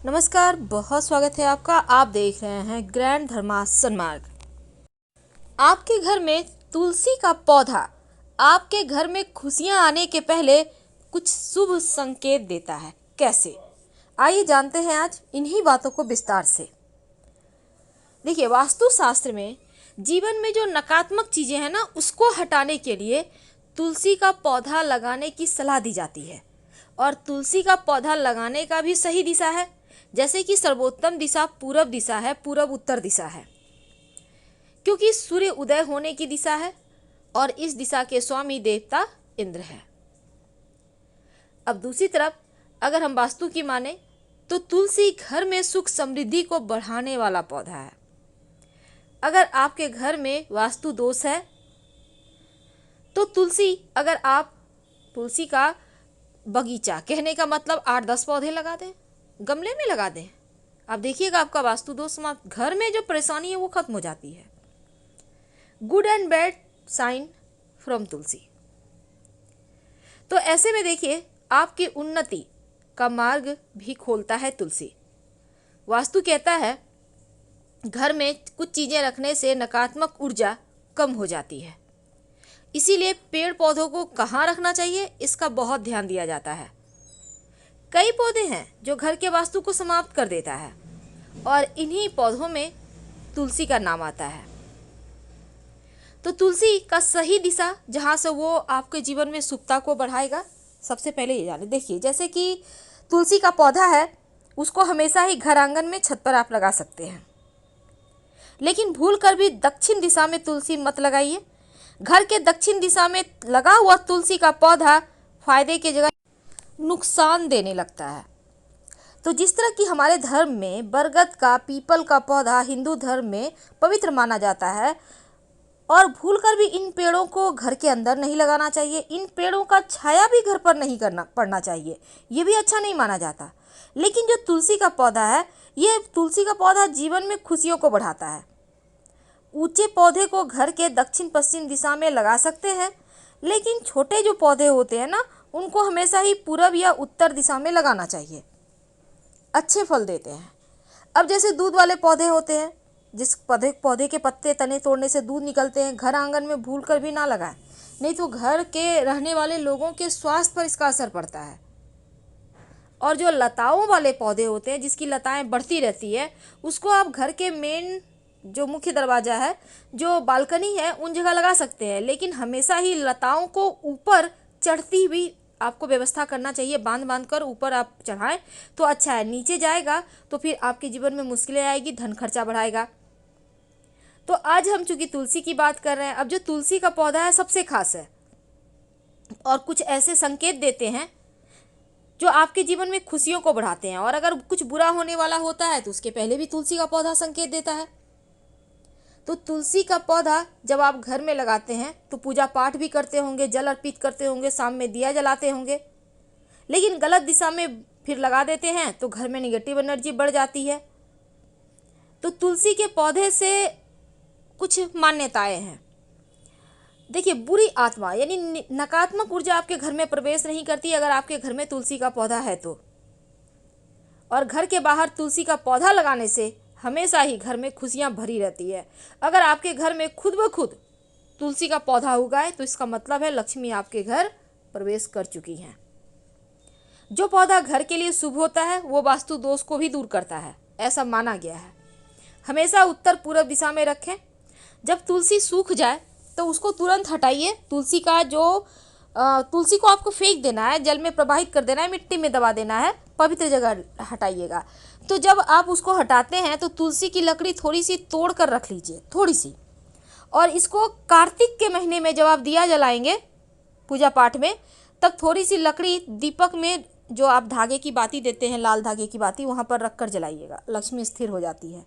नमस्कार, बहुत स्वागत है आपका। आप देख रहे हैं ग्रैंड धर्मासन मार्ग। आपके घर में तुलसी का पौधा आपके घर में खुशियां आने के पहले कुछ शुभ संकेत देता है। कैसे? आइए जानते हैं आज इन्हीं बातों को विस्तार से। देखिए, वास्तुशास्त्र में जीवन में जो नकारात्मक चीजें हैं ना, उसको हटाने के लिए तुलसी का पौधा लगाने की सलाह दी जाती है। और तुलसी का पौधा लगाने का भी सही दिशा है, जैसे कि सर्वोत्तम दिशा पूरब दिशा है, पूरब उत्तर दिशा है, क्योंकि सूर्य उदय होने की दिशा है और इस दिशा के स्वामी देवता इंद्र है। अब दूसरी तरफ अगर हम वास्तु की माने तो तुलसी घर में सुख समृद्धि को बढ़ाने वाला पौधा है। अगर आपके घर में वास्तु दोष है तो अगर आप तुलसी का बगीचा, कहने का मतलब 8-10 पौधे लगा दें, गमले में लगा दें, आप देखिएगा आपका वास्तु दोष समाप्त, घर में जो परेशानी है वो खत्म हो जाती है। Good and bad sign from Tulsi. तो ऐसे में देखिए, आपकी उन्नति का मार्ग भी खोलता है तुलसी। वास्तु कहता है घर में कुछ चीजें रखने से नकारात्मक ऊर्जा कम हो जाती है, इसीलिए पेड़ पौधों को कहाँ रखना चाहिए इसका बहुत ध्यान दिया जाता है। कई पौधे हैं जो घर के वास्तु को समाप्त कर देता है और इन्हीं पौधों में तुलसी का नाम आता है। तो तुलसी का सही दिशा जहाँ से वो आपके जीवन में शुभता को बढ़ाएगा, सबसे पहले ये जाने। देखिए, जैसे कि तुलसी का पौधा है, उसको हमेशा ही घर आंगन में, छत पर आप लगा सकते हैं, लेकिन भूल कर भी दक्षिण दिशा में तुलसी मत लगाइए। घर के दक्षिण दिशा में लगा हुआ तुलसी का पौधा फायदे की जगह नुकसान देने लगता है। तो जिस तरह कि हमारे धर्म में बरगद का, पीपल का पौधा हिंदू धर्म में पवित्र माना जाता है, और भूलकर भी इन पेड़ों को घर के अंदर नहीं लगाना चाहिए। इन पेड़ों का छाया भी घर पर नहीं पड़ना चाहिए, ये भी अच्छा नहीं माना जाता। लेकिन जो तुलसी का पौधा है, ये तुलसी का पौधा जीवन में खुशियों को बढ़ाता है। ऊंचे पौधे को घर के दक्षिण पश्चिम दिशा में लगा सकते हैं, लेकिन छोटे जो पौधे होते हैं ना, उनको हमेशा ही पूरब या उत्तर दिशा में लगाना चाहिए। अच्छे फल देते हैं। अब जैसे दूध वाले पौधे होते हैं, जिस पौधे के पत्ते तने तोड़ने से दूध निकलते हैं, घर आंगन में भूल कर भी ना लगाएं, नहीं तो घर के रहने वाले लोगों के स्वास्थ्य पर इसका असर पड़ता है। और जो लताओं वाले पौधे होते हैं, जिसकी लताएं बढ़ती रहती है, उसको आप घर के मेन जो मुख्य दरवाजा है, जो बालकनी है, उन जगह लगा सकते हैं। लेकिन हमेशा ही लताओं को ऊपर चढ़ती हुई आपको व्यवस्था करना चाहिए। बांध कर ऊपर आप चढ़ाएं तो अच्छा है, नीचे जाएगा तो फिर आपके जीवन में मुश्किलें आएगी, धन खर्चा बढ़ाएगा। तो आज हम चूंकि तुलसी की बात कर रहे हैं, अब जो तुलसी का पौधा है सबसे खास है और कुछ ऐसे संकेत देते हैं जो आपके जीवन में खुशियों को बढ़ाते हैं। और अगर कुछ बुरा होने वाला होता है तो उसके पहले भी तुलसी का पौधा संकेत देता है। तो तुलसी का पौधा जब आप घर में लगाते हैं तो पूजा पाठ भी करते होंगे, जल अर्पित करते होंगे, शाम में दिया जलाते होंगे, लेकिन गलत दिशा में फिर लगा देते हैं तो घर में निगेटिव एनर्जी बढ़ जाती है। तो तुलसी के पौधे से कुछ मान्यताएं हैं। देखिए, बुरी आत्मा यानी नकारात्मक ऊर्जा आपके घर में प्रवेश नहीं करती अगर आपके घर में तुलसी का पौधा है तो। और घर के बाहर तुलसी का पौधा लगाने से हमेशा ही घर में खुशियां भरी रहती है। अगर आपके घर में खुद ब खुद तुलसी का पौधा उगाए तो इसका मतलब है लक्ष्मी आपके घर प्रवेश कर चुकी हैं। जो पौधा घर के लिए शुभ होता है वो वास्तु दोष को भी दूर करता है, ऐसा माना गया है। हमेशा उत्तर पूर्व दिशा में रखें। जब तुलसी सूख जाए तो उसको तुरंत हटाइए। तुलसी को आपको फेंक देना है, जल में प्रवाहित कर देना है, मिट्टी में दबा देना है, पवित्र जगह हटाइएगा। तो जब आप उसको हटाते हैं तो तुलसी की लकड़ी थोड़ी सी तोड़ कर रख लीजिए, थोड़ी सी। और इसको कार्तिक के महीने में जब आप दिया जलाएंगे पूजा पाठ में, तब थोड़ी सी लकड़ी दीपक में, जो आप धागे की बाती देते हैं, लाल धागे की बाती, वहाँ पर रख कर जलाइएगा, लक्ष्मी स्थिर हो जाती है।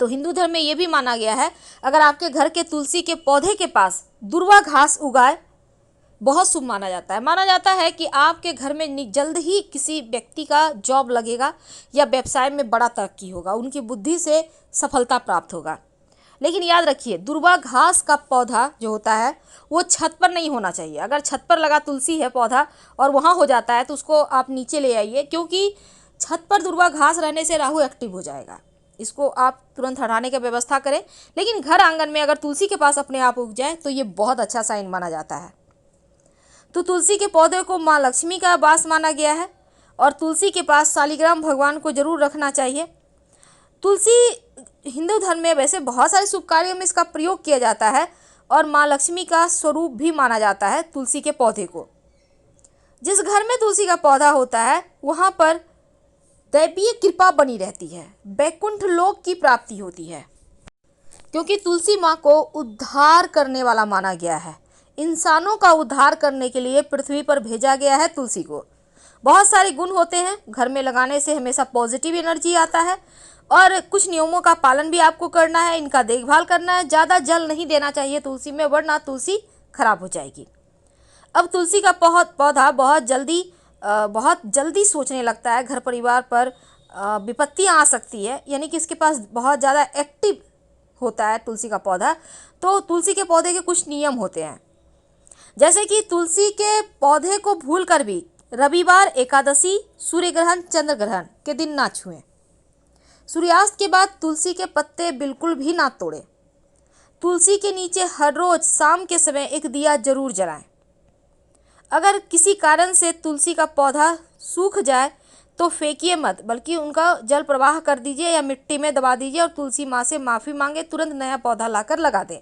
तो हिंदू धर्म में यह भी माना गया है, अगर आपके घर के तुलसी के पौधे के पास दुर्वा घास उगाए, बहुत शुभ माना जाता है। माना जाता है कि आपके घर में जल्द ही किसी व्यक्ति का जॉब लगेगा या व्यवसाय में बड़ा तरक्की होगा, उनकी बुद्धि से सफलता प्राप्त होगा। लेकिन याद रखिए, दुर्वा घास का पौधा जो होता है वो छत पर नहीं होना चाहिए। अगर छत पर लगा तुलसी है पौधा और वहाँ हो जाता है तो उसको आप नीचे ले आइए, क्योंकि छत पर दुर्वा घास रहने से राहु एक्टिव हो जाएगा, इसको आप तुरंत हटाने की व्यवस्था करें। लेकिन घर आंगन में अगर तुलसी के पास अपने आप उग जाए तो ये बहुत अच्छा साइन माना जाता है। तो तुलसी के पौधे को माँ लक्ष्मी का वास माना गया है और तुलसी के पास शालिग्राम भगवान को जरूर रखना चाहिए। तुलसी हिंदू धर्म में वैसे बहुत सारे शुभ कार्यों में इसका प्रयोग किया जाता है और माँ लक्ष्मी का स्वरूप भी माना जाता है तुलसी के पौधे को। जिस घर में तुलसी का पौधा होता है वहाँ पर दैवीय कृपा बनी रहती है, वैकुंठ लोक की प्राप्ति होती है, क्योंकि तुलसी माँ को उद्धार करने वाला माना गया है। इंसानों का उद्धार करने के लिए पृथ्वी पर भेजा गया है तुलसी को। बहुत सारे गुण होते हैं, घर में लगाने से हमेशा पॉजिटिव एनर्जी आता है और कुछ नियमों का पालन भी आपको करना है, इनका देखभाल करना है। ज़्यादा जल नहीं देना चाहिए तुलसी में, वरना तुलसी खराब हो जाएगी। अब तुलसी का पौधा बहुत जल्दी सोचने लगता है, घर परिवार पर विपत्तियाँ आ सकती है, यानी कि इसके पास बहुत ज़्यादा एक्टिव होता है तुलसी का पौधा। तो तुलसी के पौधे के कुछ नियम होते हैं, जैसे कि तुलसी के पौधे को भूलकर भी रविवार, एकादशी, सूर्य ग्रहण, चंद्र ग्रहण के दिन ना छुएं। सूर्यास्त के बाद तुलसी के पत्ते बिल्कुल भी ना तोड़ें। तुलसी के नीचे हर रोज शाम के समय एक दिया जरूर जलाएं। अगर किसी कारण से तुलसी का पौधा सूख जाए तो फेंकिए मत, बल्कि उनका जल प्रवाह कर दीजिए या मिट्टी में दबा दीजिए और तुलसी माँ से माफ़ी मांगे, तुरंत नया पौधा लाकर लगा दें।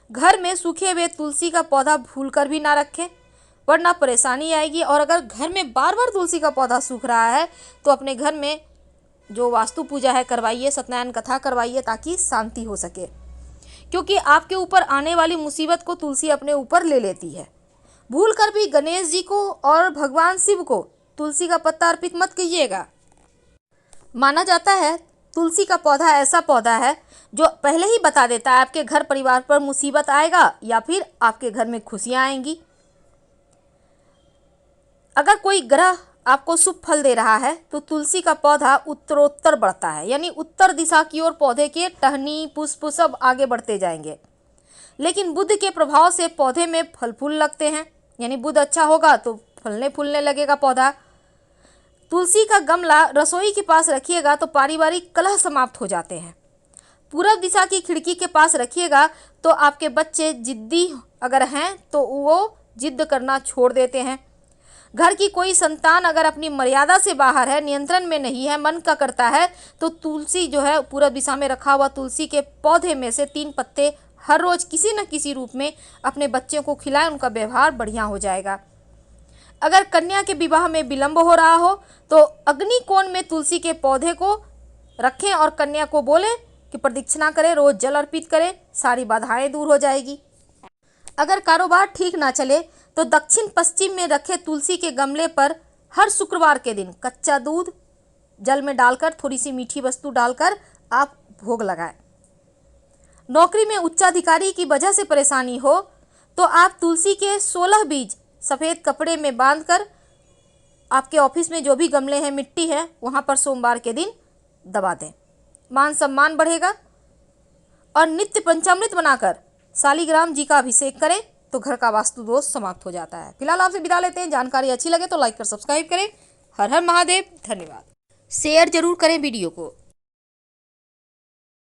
घर में सूखे हुए तुलसी का पौधा भूलकर भी ना रखें, वरना परेशानी आएगी। और अगर घर में बार बार तुलसी का पौधा सूख रहा है तो अपने घर में जो वास्तु पूजा है करवाइए, सत्यनारायण कथा करवाइए, ताकि शांति हो सके, क्योंकि आपके ऊपर आने वाली मुसीबत को तुलसी अपने ऊपर ले लेती है। भूलकर भी गणेश जी को और भगवान शिव को तुलसी का पत्ता अर्पित मत कीजिएगा। माना जाता है तुलसी का पौधा ऐसा पौधा है जो पहले ही बता देता है आपके घर परिवार पर मुसीबत आएगा या फिर आपके घर में खुशियां आएंगी। अगर कोई ग्रह आपको शुभ फल दे रहा है तो तुलसी का पौधा उत्तरोत्तर बढ़ता है, यानी उत्तर दिशा की ओर पौधे के टहनी, पुष्प सब आगे बढ़ते जाएंगे। लेकिन बुध के प्रभाव से पौधे में फल फूल लगते हैं, यानी बुध अच्छा होगा तो फलने फूलने लगेगा पौधा। तुलसी का गमला रसोई के पास रखिएगा तो पारिवारिक कलह समाप्त हो जाते हैं। पूरब दिशा की खिड़की के पास रखिएगा तो आपके बच्चे जिद्दी अगर हैं तो वो जिद करना छोड़ देते हैं। घर की कोई संतान अगर अपनी मर्यादा से बाहर है, नियंत्रण में नहीं है, मन का करता है, तो तुलसी जो है पूरब दिशा में रखा हुआ तुलसी के पौधे में से 3 पत्ते हर रोज किसी न किसी रूप में अपने बच्चों को खिलाएं, उनका व्यवहार बढ़िया हो जाएगा। अगर कन्या के विवाह में विलंब हो रहा हो तो अग्नि कोण में तुलसी के पौधे को रखें और कन्या को बोलें कि प्रदक्षिणा करें, रोज जल अर्पित करें, सारी बाधाएं दूर हो जाएगी। अगर कारोबार ठीक ना चले तो दक्षिण पश्चिम में रखे तुलसी के गमले पर हर शुक्रवार के दिन कच्चा दूध जल में डालकर थोड़ी सी मीठी वस्तु डालकर आप भोग लगाएं। नौकरी में उच्चाधिकारी की वजह से परेशानी हो तो आप तुलसी के 16 बीज सफ़ेद कपड़े में बांधकर आपके ऑफिस में जो भी गमले हैं, मिट्टी है, वहाँ पर सोमवार के दिन दबा दें। मान सम्मान बढ़ेगा। और नित्य पंचामृत बनाकर शालिग्राम जी का अभिषेक करें तो घर का वास्तु दोष समाप्त हो जाता है। फिलहाल आपसे विदा लेते हैं। जानकारी अच्छी लगे तो लाइक कर सब्सक्राइब करें। हर हर महादेव। धन्यवाद। शेयर जरूर करें वीडियो को।